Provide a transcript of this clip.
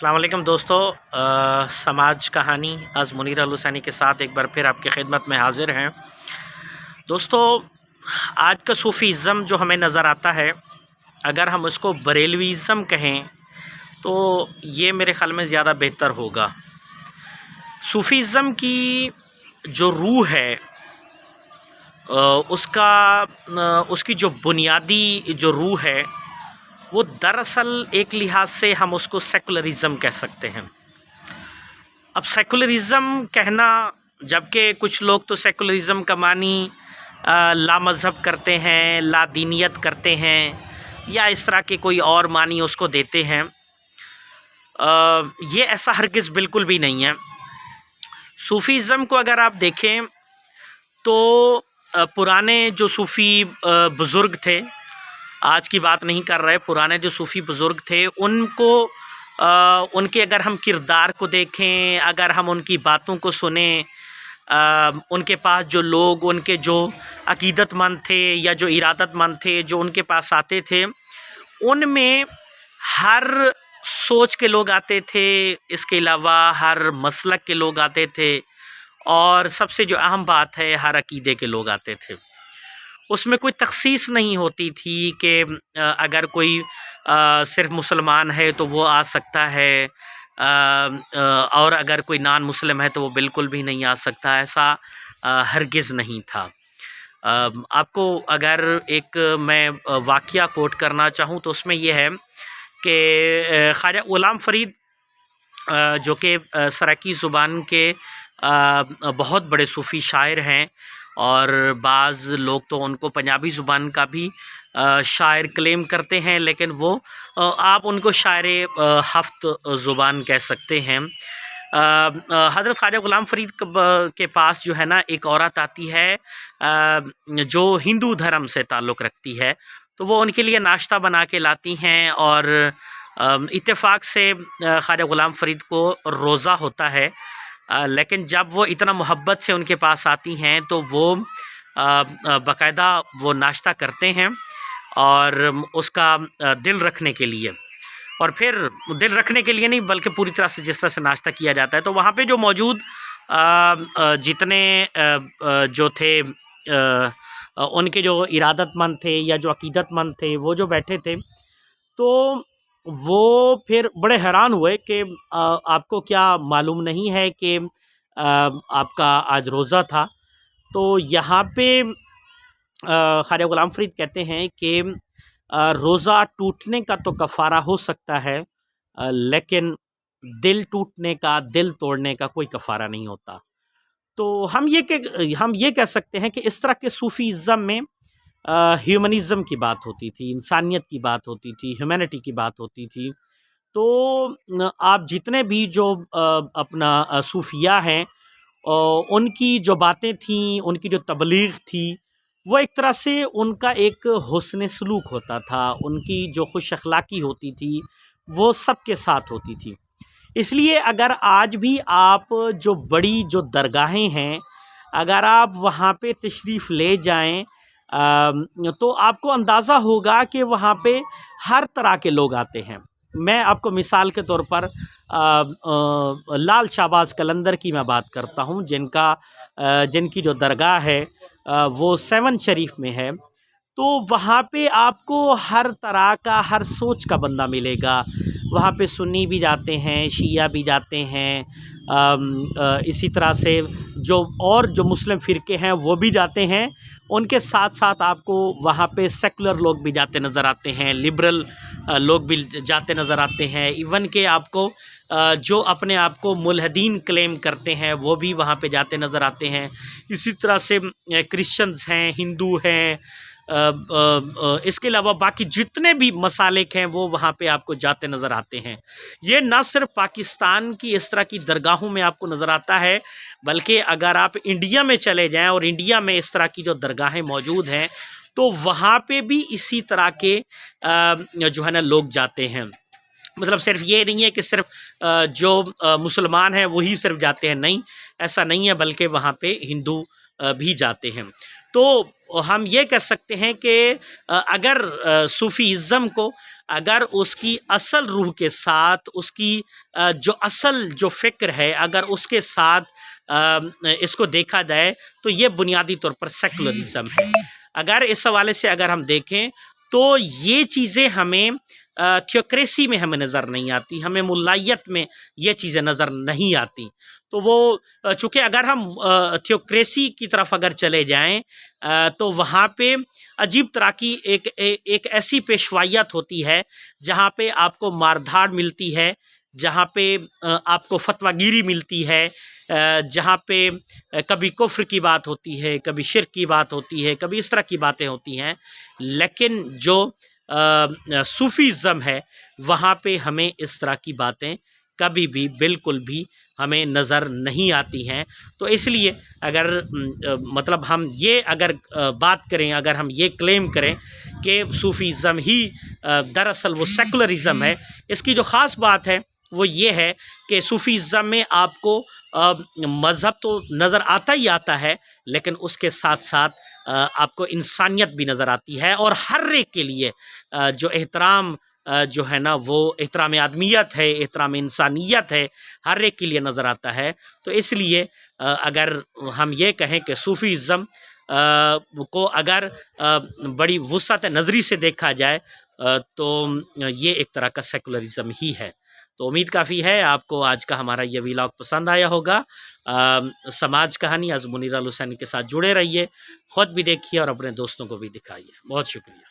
अस्सलाम वालेकुम दोस्तों, समाज कहानी आज मुनीर अल हुसैनी के साथ एक बार फिर आपकी खिदमत में हाज़िर हैं। दोस्तों, आज का सूफ़ीज़म जो हमें नज़र आता है, अगर हम उसको बरेलवीज़म कहें तो ये मेरे ख़्याल में ज़्यादा बेहतर होगा। सूफ़ीज़म की जो रूह है उसकी जो बुनियादी जो रूह है वो दरअसल एक लिहाज से हम उसको सेकुलरिज़म कह सकते हैं। अब सेकुलरिज़म कहना, जबकि कुछ लोग तो सेकुलरिज़म का मानी ला मज़हब करते हैं, ला दीनियत करते हैं, या इस तरह के कोई और मानी उसको देते हैं। ये ऐसा हरगिज़ बिल्कुल भी नहीं है। सूफ़ीज़म को अगर आप देखें तो पुराने जो सूफ़ी बुज़ुर्ग थे, आज की बात नहीं कर रहे, पुराने जो सूफ़ी बुज़ुर्ग थे उनको उनके अगर हम किरदार को देखें, अगर हम उनकी बातों को सुने, उनके पास जो लोग, उनके जो अकीदतमंद थे या जो इरादतमंद थे जो उनके पास आते थे, उनमें हर सोच के लोग आते थे, इसके अलावा हर मसलक के लोग आते थे, और सबसे जो अहम बात है, हर अकीदे के लोग आते थे। उसमें कोई तख़सीस नहीं होती थी कि अगर कोई सिर्फ़ मुसलमान है तो वो आ सकता है, और अगर कोई नान मुस्लिम है तो वो बिल्कुल भी नहीं आ सकता। ऐसा हरगिज़ नहीं था। आपको अगर एक मैं वाक़या कोट करना चाहूँ तो उसमें ये है कि ख्वाजा ग़ुलाम फ़रीद जो कि सराकी ज़ुबान के बहुत बड़े सूफ़ी शायर हैं, और बाज़ लोग तो उनको पंजाबी ज़ुबान का भी शायर क्लेम करते हैं, लेकिन वो आप उनको शायर हफ्त ज़ुबान कह सकते हैं। हज़रत ख्वाजा ग़ुलाम फ़रीद के पास जो है ना, एक औरत आती है जो हिंदू धर्म से ताल्लुक़ रखती है, तो वो उनके लिए नाश्ता बना के लाती हैं, और इत्तेफ़ाक से ख्वाजा ग़ुलाम फ़रीद को रोज़ा होता है, लेकिन जब वो इतना मोहब्बत से उनके पास आती हैं तो वो बाकायदा वो नाश्ता करते हैं, और उसका दिल रखने के लिए, और फिर दिल रखने के लिए नहीं बल्कि पूरी तरह से जिस तरह से नाश्ता किया जाता है, तो वहाँ पे जो मौजूद जितने जो थे उनके जो इरादतमंद थे या जो अकीदतमंद थे, वो जो बैठे थे, तो वो फिर बड़े हैरान हुए कि आपको क्या मालूम नहीं है कि आपका आज रोज़ा था। तो यहाँ पे ख्वाजा ग़ुलाम फ़रीद कहते हैं कि रोज़ा टूटने का तो कफ़ारा हो सकता है, लेकिन दिल टूटने का, दिल तोड़ने का कोई कफ़ारा नहीं होता। तो हम ये कह सकते हैं कि इस तरह के सूफ़ीज़म में ह्यूमनिज़म की बात होती थी, इंसानियत की बात होती थी, ह्यूमैनिटी की बात होती थी। तो आप जितने भी जो अपना सूफिया हैं, उनकी जो बातें थीं, उनकी जो तबलीग थी, वो एक तरह से उनका एक हुस्न सलूक होता था, उनकी जो खुश अखलाक़ी होती थी वो सबके साथ होती थी। इसलिए अगर आज भी आप जो बड़ी जो दरगाहें हैं, अगर आप वहाँ पे तशरीफ़ ले जाएं, तो आपको अंदाज़ा होगा कि वहाँ पे हर तरह के लोग आते हैं। मैं आपको मिसाल के तौर पर लाल शाहबाज़ कलंदर की मैं बात करता हूँ, जिनकी जो दरगाह है वो 7 शरीफ में है। तो वहाँ पे आपको हर तरह का, हर सोच का बंदा मिलेगा। वहाँ पे सुन्नी भी जाते हैं, शिया भी जाते हैं, इसी तरह से जो मुस्लिम फ़िरके हैं वो भी जाते हैं। उनके साथ साथ आपको वहाँ पे सेकुलर लोग भी जाते नज़र आते हैं, लिबरल लोग भी जाते नज़र आते हैं। इवन के आपको जो अपने आप को मुल्हदीन क्लेम करते हैं वो भी वहाँ पे जाते नज़र आते हैं। इसी तरह से क्रिश्चियंस हैं, हिंदू हैं, इसके अलावा बाकी जितने भी मसालिक हैं वो वहाँ पे आपको जाते नज़र आते हैं। ये ना सिर्फ पाकिस्तान की इस तरह की दरगाहों में आपको नज़र आता है, बल्कि अगर आप इंडिया में चले जाएं और इंडिया में इस तरह की जो दरगाहें मौजूद हैं, तो वहाँ पे भी इसी तरह के जो है ना लोग जाते हैं। मतलब सिर्फ ये नहीं है कि सिर्फ जो मुसलमान हैं वही सिर्फ जाते हैं, नहीं, ऐसा नहीं है, बल्कि वहाँ पे हिंदू भी जाते हैं। तो हम ये कह सकते हैं कि अगर सूफ़ीज़म को اگر اس کی اصل روح کے ساتھ اس کی جو اصل جو فکر ہے اگر اس کے ساتھ اس کو دیکھا جائے تو یہ بنیادی طور پر سیکولرزم ہے۔ اگر اس حوالے سے اگر ہم دیکھیں تو یہ چیزیں ہمیں تھیوکریسی میں ہمیں نظر نہیں آتی، ہمیں ملائیت میں یہ چیزیں نظر نہیں آتی۔ تو وہ چونکہ اگر ہم تھیوکریسی کی طرف اگر چلے جائیں تو وہاں پہ عجیب طرح کی ایک ایسی پیشوائیت ہوتی ہے جہاں پہ آپ کو ماردھاڑ ملتی ہے، جہاں پہ آپ کو فتویٰ گیری ملتی ہے، جہاں پہ کبھی کفر کی بات ہوتی ہے، کبھی شرک کی بات ہوتی ہے، کبھی اس طرح کی باتیں ہوتی ہیں۔ لیکن جو صوفیزم ہے وہاں پہ ہمیں اس طرح کی باتیں کبھی بھی بالکل بھی ہمیں نظر نہیں آتی ہیں۔ تو اس لیے اگر مطلب ہم یہ اگر بات کریں، اگر ہم یہ کلیم کریں کہ صوفیزم ہی دراصل وہ سیکولرزم ہے، اس کی جو خاص بات ہے وہ یہ ہے کہ صوفیزم میں آپ کو مذہب تو نظر آتا ہی آتا ہے، لیکن اس کے ساتھ ساتھ آپ کو انسانیت بھی نظر آتی ہے، اور ہر ایک کے لیے جو احترام جو ہے نا وہ احترام آدمیت ہے، احترام انسانیت ہے، ہر ایک کے لیے نظر آتا ہے۔ تو اس لیے اگر ہم یہ کہیں کہ صوفیزم کو اگر بڑی وسعت نظری سے دیکھا جائے تو یہ ایک طرح کا سیکولرزم ہی ہے۔ تو امید کافی ہے آپ کو آج کا ہمارا یہ ویلاگ پسند آیا ہوگا۔ سماج کہانی از منیر الحسینی کے ساتھ جڑے رہیے، خود بھی دیکھیے اور اپنے دوستوں کو بھی دکھائیے۔ بہت شکریہ۔